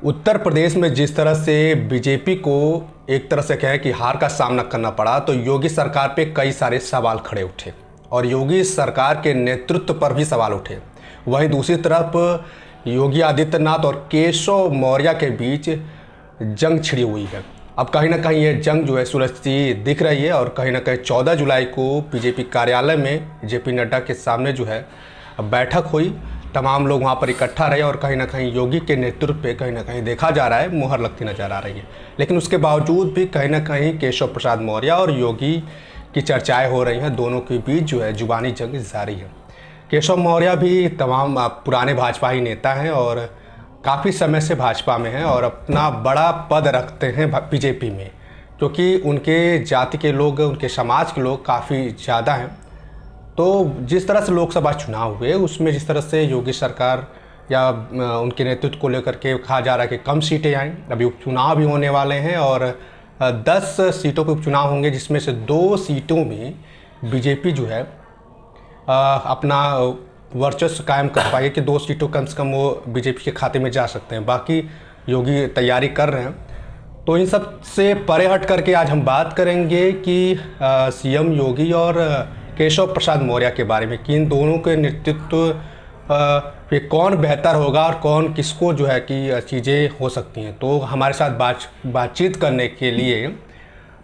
उत्तर प्रदेश में जिस तरह से बीजेपी को एक तरह से कहें कि हार का सामना करना पड़ा, तो योगी सरकार पे कई सारे सवाल खड़े उठे और योगी सरकार के नेतृत्व पर भी सवाल उठे। वहीं दूसरी तरफ योगी आदित्यनाथ और केशव मौर्य के बीच जंग छिड़ी हुई है। अब कहीं ना कहीं ये जंग जो है सुलझती दिख रही है और कहीं ना कहीं 14 जुलाई को बीजेपी कार्यालय में जेपी नड्डा के सामने जो है बैठक हुई। तमाम लोग वहाँ पर इकट्ठा रहे और कहीं ना कहीं योगी के नेतृत्व पे कहीं ना कहीं देखा जा रहा है मुहर लगती नजर आ रही है। लेकिन उसके बावजूद भी कहीं ना कहीं केशव प्रसाद मौर्य और योगी की चर्चाएं हो रही हैं। दोनों के बीच जो है जुबानी जंग जारी है। केशव मौर्य भी तमाम पुराने भाजपा ही नेता हैं और काफ़ी समय से भाजपा में हैं और अपना बड़ा पद रखते हैं बीजेपी में, क्योंकि उनके जाति के लोग, उनके समाज के लोग काफ़ी ज़्यादा हैं। तो जिस तरह से लोकसभा चुनाव हुए उसमें जिस तरह से योगी सरकार या उनके नेतृत्व को लेकर के कहा जा रहा है कि कम सीटें आएँ, अभी उपचुनाव भी होने वाले हैं और 10 सीटों पे उपचुनाव होंगे, जिसमें से 2 सीटों में बीजेपी जो है अपना वर्चस्व कायम कर पाएगी कि 2 सीटों कम से कम वो बीजेपी के खाते में जा सकते हैं। बाकी योगी तैयारी कर रहे हैं। तो इन सब से परे हट करके आज हम बात करेंगे कि सीएम योगी और केशव प्रसाद मौर्य के बारे में कि इन दोनों के नेतृत्व पे कौन बेहतर होगा और कौन किसको जो है कि चीज़ें हो सकती हैं। तो हमारे साथ बातचीत करने के लिए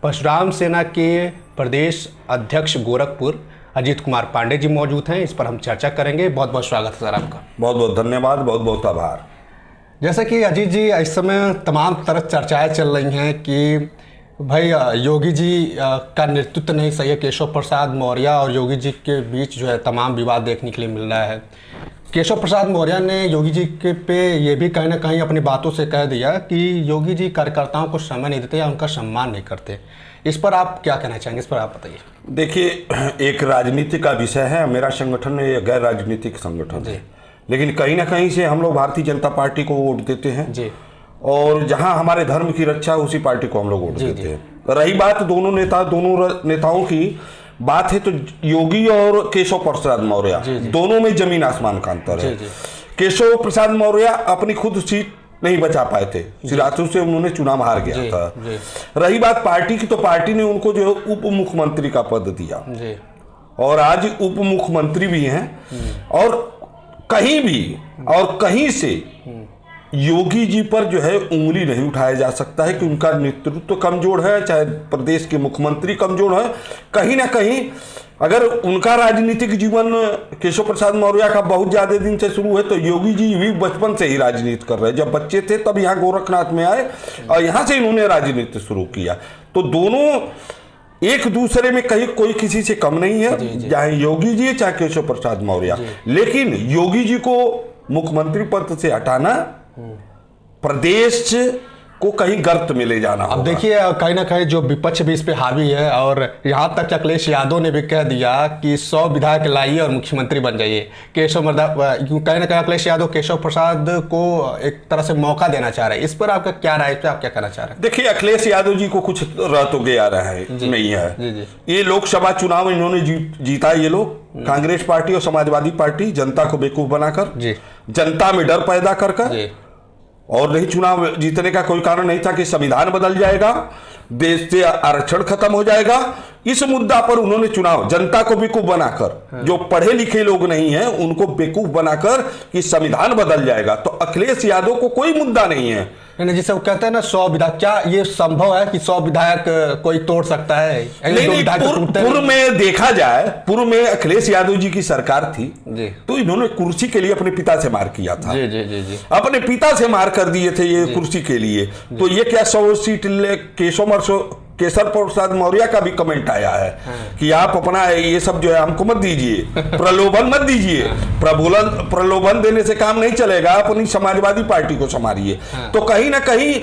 परशुराम सेना के प्रदेश अध्यक्ष गोरखपुर अजीत कुमार पांडे जी मौजूद हैं। इस पर हम चर्चा करेंगे। बहुत बहुत स्वागत है सर आपका। बहुत बहुत धन्यवाद, बहुत बहुत आभार। जैसा कि अजीत जी, इस समय तमाम तरह चर्चाएं चल रही हैं कि भाई योगी जी का नेतृत्व नहीं सही है। केशव प्रसाद मौर्य और योगी जी के बीच जो है तमाम विवाद देखने के लिए मिल रहा है। केशव प्रसाद मौर्य ने योगी जी के पे ये भी कहीं ना कहीं अपनी बातों से कह दिया कि योगी जी कार्यकर्ताओं को समय नहीं देते या उनका सम्मान नहीं करते। इस पर आप क्या कहना चाहेंगे? इस पर आप बताइए। देखिए, एक राजनीति का विषय है। मेरा संगठन ये गैर राजनीतिक संगठन है, लेकिन कहीं ना कहीं से हम लोग भारतीय जनता पार्टी को वोट देते हैं जी। और जहां हमारे धर्म की रक्षा है उसी पार्टी को हम लोग वोट देते हैं। रही बात दोनों नेताओं की बात है, तो योगी और केशव प्रसाद मौर्य दोनों में जमीन आसमान का अंतर है। केशव प्रसाद मौर्य अपनी खुद सीट नहीं बचा पाए थे, सिराथू से उन्होंने चुनाव हार गया था। रही बात पार्टी की, तो पार्टी ने उनको जो है उप मुख्यमंत्री का पद दिया और आज उप मुख्यमंत्री भी हैं। और कहीं भी और कहीं से योगी जी पर जो है उंगली नहीं उठाया जा सकता है कि उनका नेतृत्व कमजोर है, चाहे प्रदेश के मुख्यमंत्री कमजोर है। कहीं ना कहीं अगर उनका राजनीतिक जीवन केशव प्रसाद मौर्य का बहुत ज्यादा दिन से शुरू है, तो योगी जी भी बचपन से ही राजनीति कर रहे हैं। जब बच्चे थे तब यहाँ गोरखनाथ में आए और यहाँ से इन्होंने राजनीति शुरू किया। तो दोनों एक दूसरे में कहीं कोई किसी से कम नहीं है, चाहे योगी जी चाहे केशव प्रसाद मौर्य। लेकिन योगी जी को मुख्यमंत्री पद से हटाना प्रदेश को कहीं गर्त में ले जाना। अब देखिए, कहीं ना कहीं जो विपक्ष भी इस पे हावी है और यहाँ तक अखिलेश यादव ने भी कह दिया कि 100 विधायक लाइए और मुख्यमंत्री बन जाइए। कहीं ना कहीं अखिलेश यादव केशव प्रसाद को एक तरह से मौका देना चाह रहे हैं। इस पर आपका क्या राय है? आप क्या कहना चाह रहे हैं? देखिए, अखिलेश यादव जी को कुछ रह तो गया रहा है नहीं है। ये लोकसभा चुनाव इन्होंने जीता। ये लोग कांग्रेस पार्टी और समाजवादी पार्टी जनता को बेवकूफ बनाकर, जनता में डर पैदा कर और नहीं चुनाव जीतने का कोई कारण नहीं था कि संविधान बदल जाएगा, देश से आरक्षण खत्म हो जाएगा। इस मुद्दा पर उन्होंने चुनाव जनता को बेवकूफ बनाकर, जो पढ़े लिखे लोग नहीं हैं उनको बेवकूफ बनाकर कि संविधान बदल जाएगा। तो अखिलेश यादव को कोई मुद्दा नहीं है। जिसे वो कहते हैं ना 100 विधायक, क्या ये संभव है कि 100 विधायक कोई तोड़ सकता है? नहीं, पूर्व में देखा जाए, पूर्व में अखिलेश यादव जी की सरकार थी तो इन्होंने कुर्सी के लिए अपने पिता से मार किया था। अपने पिता से मार कर दिए थे ये कुर्सी के लिए। तो ये क्या 100 सीट केशव प्रसाद मौर्य का भी कमेंट आया है कि आप अपना ये सब जो है हमको मत दीजिए, प्रलोभन मत दीजिए। प्रलोभन देने से काम नहीं चलेगा, अपनी समाजवादी पार्टी को संभालिए। तो कहीं ना कहीं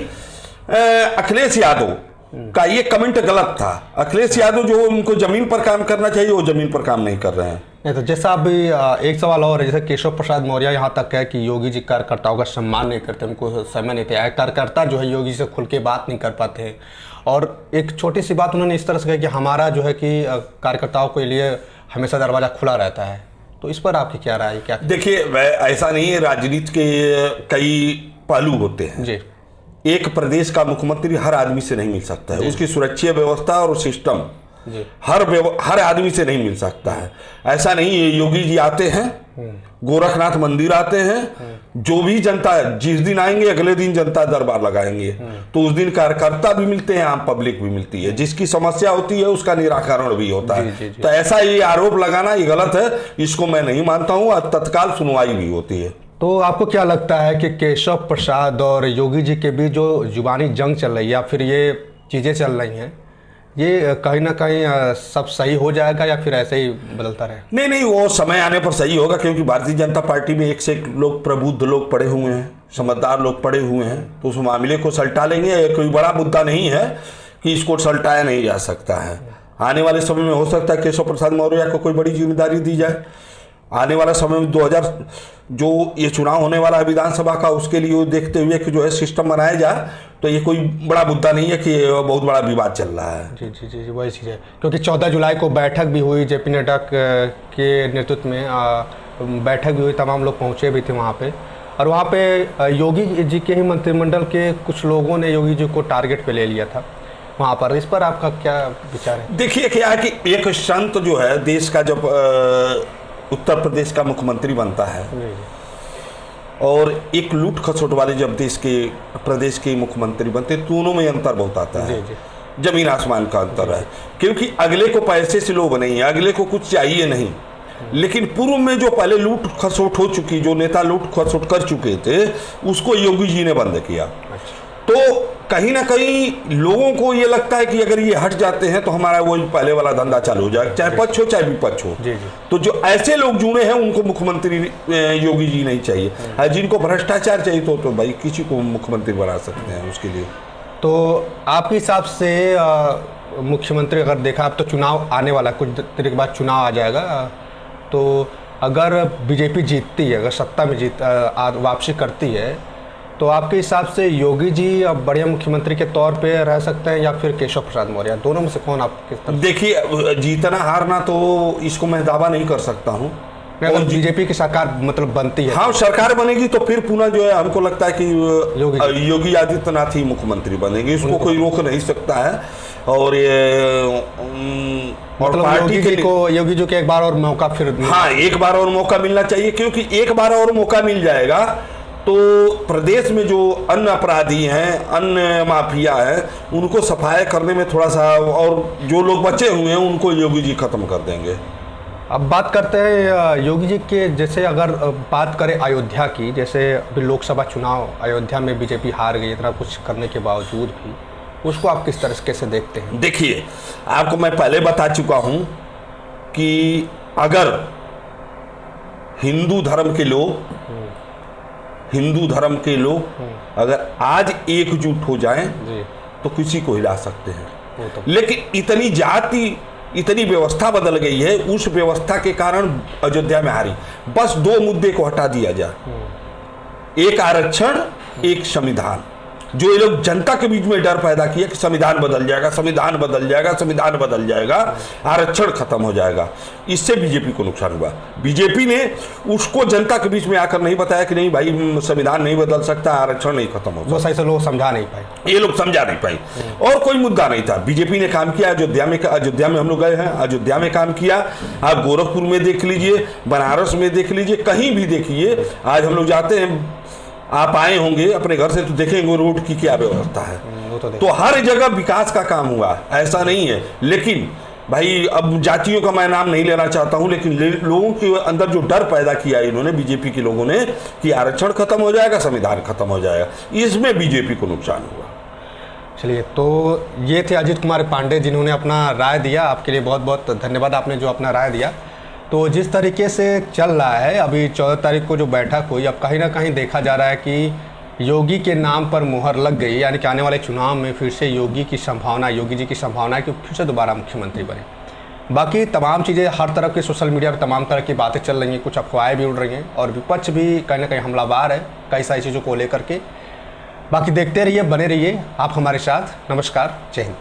अखिलेश यादव का ये कमेंट गलत था। अखिलेश यादव जो उनको जमीन पर काम करना चाहिए वो जमीन पर काम नहीं कर रहे हैं। नहीं, तो जैसा अभी एक सवाल और है, जैसे केशव प्रसाद मौर्य यहाँ तक है कि योगी जी कार्यकर्ताओं का सम्मान नहीं करते, उनको समय नहीं दिया। कार्यकर्ता जो है योगी जी से खुल के बात नहीं कर पाते हैं। और एक छोटी सी बात उन्होंने इस तरह से कही कि हमारा जो है कि कार्यकर्ताओं के लिए हमेशा दरवाजा खुला रहता है। तो इस पर आपकी क्या राय है? क्या देखिए, ऐसा नहीं है। राजनीति के कई पहलू होते हैं जी। एक प्रदेश का मुख्यमंत्री हर आदमी से नहीं मिल सकता है, उसकी सुरक्षा व्यवस्था और सिस्टम हर आदमी से नहीं मिल सकता है। ऐसा नहीं है योगी जी आते हैं, गोरखनाथ मंदिर आते हैं, जो भी जनता जिस दिन आएंगे अगले दिन जनता दरबार लगाएंगे, तो उस दिन कार्यकर्ता भी मिलते हैं, आम पब्लिक भी मिलती है, जिसकी समस्या होती है उसका निराकरण भी होता है। तो ऐसा ये आरोप लगाना ये गलत है, इसको मैं नहीं मानता हूँ। और तत्काल सुनवाई भी होती है। तो आपको क्या लगता है कि केशव प्रसाद और योगी जी के बीच जो जुबानी जंग चल रही है या फिर ये चीज़ें चल रही हैं, ये कहीं ना कहीं सब सही हो जाएगा या फिर ऐसे ही बदलता रहे? नहीं नहीं, वो समय आने पर सही होगा, क्योंकि भारतीय जनता पार्टी में एक से एक लोग प्रबुद्ध लोग पड़े हुए हैं, समझदार लोग पड़े हुए हैं, तो उस मामले को सलटा लेंगे। ये कोई बड़ा मुद्दा नहीं है कि इसको सलटाया नहीं जा सकता है। आने वाले समय में हो सकता है केशव प्रसाद मौर्य को कोई बड़ी जिम्मेदारी दी जाए। आने वाला समय में 2000 जो ये चुनाव होने वाला है विधानसभा का, उसके लिए देखते हुए कि जो है सिस्टम बनाया जाए, तो ये कोई बड़ा मुद्दा नहीं है कि बहुत बड़ा विवाद चल रहा है। जी जी जी वही चीज़ है, क्योंकि 14 जुलाई को बैठक भी हुई जेपी नड्डा के नेतृत्व में बैठक भी हुई, तमाम लोग पहुंचे भी थे वहाँ पे, और वहाँ पे योगी जी के ही मंत्रिमंडल के कुछ लोगों ने योगी जी को टारगेट पे ले लिया था वहाँ पर। इस पर आपका क्या विचार है? देखिए क्या है कि एक संत जो है देश का जब उत्तर प्रदेश का मुख्यमंत्री बनता है और एक लूट खसोट वाले जब देश के प्रदेश के मुख्यमंत्री बनते, दोनों में अंतर बहुत आता है। जमीन आसमान का अंतर है, क्योंकि अगले को पैसे से लोभ नहीं है, अगले को कुछ चाहिए नहीं, लेकिन पूर्व में जो पहले लूट खसोट हो चुकी, जो नेता लूट खसोट कर चुके थे, उसको योगी जी ने बंद किया। तो कहीं ना कहीं लोगों को ये लगता है कि अगर ये हट जाते हैं तो हमारा वो पहले वाला धंधा चालू हो जाएगा, चाहे पक्ष हो चाहे विपक्ष हो। तो जो ऐसे लोग जुड़े हैं उनको मुख्यमंत्री योगी जी नहीं चाहिए। जिनको भ्रष्टाचार चाहिए तो भाई किसी को मुख्यमंत्री बना सकते हैं उसके लिए। तो आपके हिसाब से मुख्यमंत्री अगर देखा, अब तो चुनाव आने वाला, कुछ देर के बाद चुनाव आ जाएगा, तो अगर बीजेपी जीतती है, अगर सत्ता में वापसी करती है, तो आपके हिसाब से योगी जी अब बढ़िया मुख्यमंत्री के तौर पे रह सकते हैं या फिर केशव प्रसाद मौर्य, दोनों में से कौन आप किस तरह? देखिए जीतना हारना तो इसको मैं दावा नहीं कर सकता हूँ। और बीजेपी की सरकार मतलब बनती है, हाँ सरकार बनेगी तो फिर पुनः जो है हमको लगता है कि योगी आदित्यनाथ ही मुख्यमंत्री बनेंगे, इसको कोई रोक नहीं सकता है। और ये मतलब पार्टी योगी जी को एक बार और मौका, फिर हाँ एक बार और मौका मिलना चाहिए, क्योंकि एक बार और मौका मिल जाएगा तो प्रदेश में जो अन्य अपराधी हैं, अन्य माफिया हैं, उनको सफाई करने में थोड़ा सा, और जो लोग बचे हुए हैं उनको योगी जी खत्म कर देंगे। अब बात करते हैं योगी जी के, जैसे अगर बात करें अयोध्या की, जैसे अभी लोकसभा चुनाव अयोध्या में बीजेपी हार गई, इतना कुछ करने के बावजूद भी, उसको आप किस तरह कैसे देखते हैं? देखिए आपको मैं पहले बता चुका हूं कि अगर हिंदू धर्म के लोग अगर आज एकजुट हो जाएं तो किसी को हिला सकते हैं। लेकिन इतनी जाति, इतनी व्यवस्था बदल गई है, उस व्यवस्था के कारण अयोध्या में हारी। बस दो मुद्दे को हटा दिया जाए, एक आरक्षण, एक संविधान। जो ये लोग जनता के बीच में डर पैदा किया कि संविधान बदल जाएगा, संविधान बदल जाएगा, संविधान बदल जाएगा, आरक्षण खत्म हो जाएगा, इससे बीजेपी को नुकसान हुआ। बीजेपी ने उसको जनता के बीच में आकर नहीं बताया कि नहीं भाई संविधान नहीं बदल सकता, आरक्षण नहीं खत्म हो सकता। सही से लोग समझा नहीं पाए, ये लोग समझा नहीं पाए, और कोई मुद्दा नहीं था। बीजेपी ने काम किया, अयोध्या में हम लोग गए हैं, अयोध्या में काम किया। आप गोरखपुर में देख लीजिए, बनारस में देख लीजिए, कहीं भी देखिए, आज हम लोग जाते हैं, आप आए होंगे अपने घर से तो देखेंगे रोड की क्या व्यवस्था है। तो हर जगह विकास का काम हुआ, ऐसा नहीं है। लेकिन भाई अब जातियों का मैं नाम नहीं लेना चाहता हूं, लेकिन लोगों के अंदर जो डर पैदा किया इन्होंने, बीजेपी के लोगों ने, कि आरक्षण खत्म हो जाएगा, संविधान खत्म हो जाएगा, इसमें बीजेपी को नुकसान हुआ। चलिए, तो ये थे अजीत कुमार पांडे जिन्होंने अपना राय दिया। आपके लिए बहुत बहुत धन्यवाद, आपने जो अपना राय दिया। तो जिस तरीके से चल रहा है, अभी 14 तारीख को जो बैठक हुई, अब कहीं ना कहीं देखा जा रहा है कि योगी के नाम पर मुहर लग गई, यानी कि आने वाले चुनाव में फिर से योगी जी की संभावना है कि फिर से दोबारा मुख्यमंत्री बने। बाकी तमाम चीज़ें, हर तरफ के सोशल मीडिया पर तमाम तरह की बातें चल रही हैं, कुछ अफवाहें भी उड़ रही हैं, और विपक्ष भी कहीं ना कहीं हमलावर है कई सारी चीज़ों को लेकर के। बाकी देखते रहिए, बने रहिए आप हमारे साथ। नमस्कार, जय हिंद।